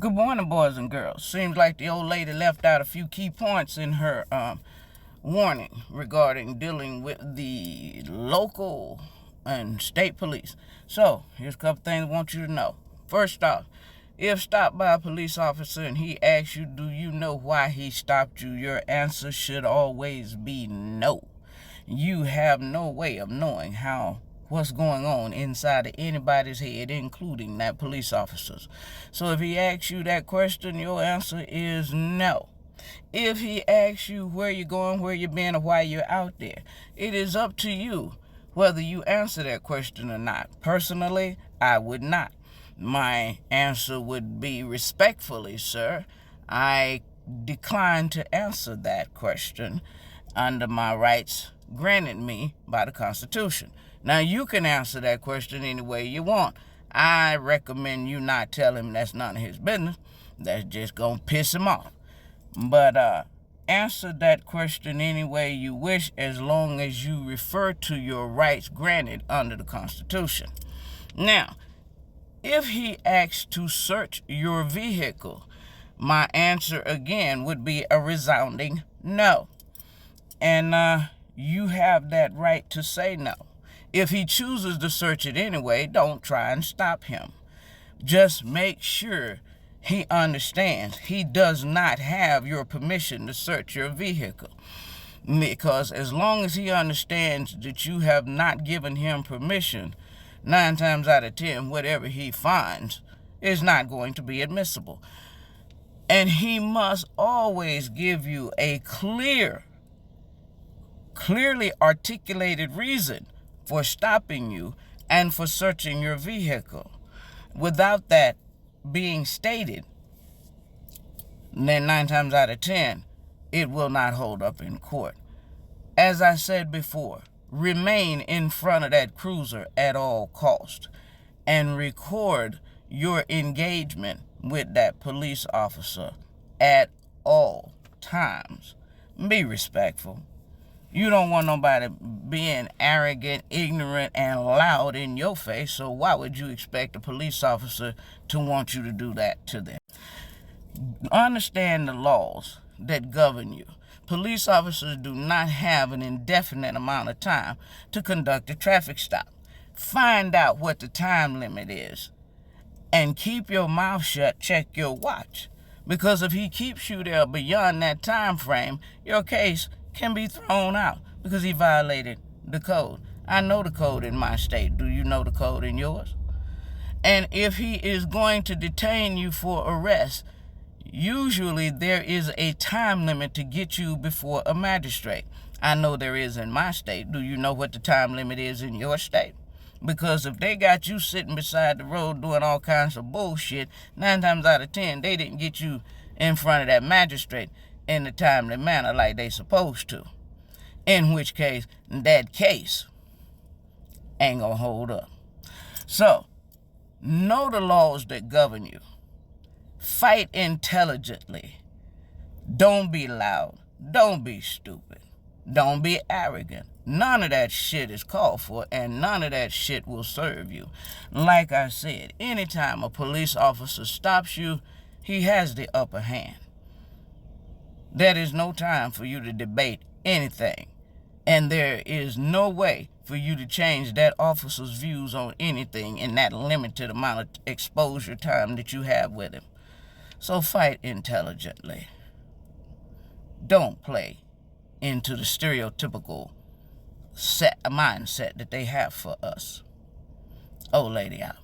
Good morning, boys and girls. Seems like the old lady left out a few key points in her warning regarding dealing with the local and state police. So, here's a couple things I want you to know. First off, if stopped by a police officer and he asks you, do you know why he stopped you? Your answer should always be no. You have no way of knowing what's going on inside of anybody's head, including that police officer's. So if he asks you that question, your answer is no. If he asks you where you're going, where you've been, or why you're out there, it is up to you whether you answer that question or not. Personally, I would not. My answer would be respectfully, sir, I decline to answer that question under my rights granted me by the Constitution. Now, you can answer that question any way you want. I recommend you not tell him that's none of his business. That's just going to piss him off. But answer that question any way you wish, as long as you refer to your rights granted under the Constitution. Now, if he asks to search your vehicle, my answer again would be a resounding no. And you have that right to say no. If he chooses to search it anyway, don't try and stop him. Just make sure he understands he does not have your permission to search your vehicle. Because as long as he understands that you have not given him permission, 9 times out of 10, whatever he finds is not going to be admissible. And he must always give you a clearly articulated reason for stopping you and for searching your vehicle. Without that being stated, then 9 times out of 10, it will not hold up in court. As I said before, remain in front of that cruiser at all cost and record your engagement with that police officer at all times. Be respectful. You don't want nobody being arrogant, ignorant, and loud in your face, so why would you expect a police officer to want you to do that to them? Understand the laws that govern you. Police officers do not have an indefinite amount of time to conduct a traffic stop. Find out what the time limit is and keep your mouth shut. Check your watch. Because if he keeps you there beyond that time frame, your case can be thrown out because he violated the code. I know the code in my state. Do you know the code in yours? And if he is going to detain you for arrest, usually there is a time limit to get you before a magistrate. I know there is in my state. Do you know what the time limit is in your state? Because if they got you sitting beside the road doing all kinds of bullshit, 9 times out of 10, they didn't get you in front of that magistrate in a timely manner like they supposed to. In which case, that case ain't gonna hold up. So, know the laws that govern you. Fight intelligently. Don't be loud. Don't be stupid. Don't be arrogant. None of that shit is called for, and none of that shit will serve you. Like I said, anytime a police officer stops you, he has the upper hand. There is no time for you to debate anything, and there is no way for you to change that officer's views on anything in that limited amount of exposure time that you have with him. So fight intelligently. Don't play into the stereotypical mindset that they have for us. Old lady out.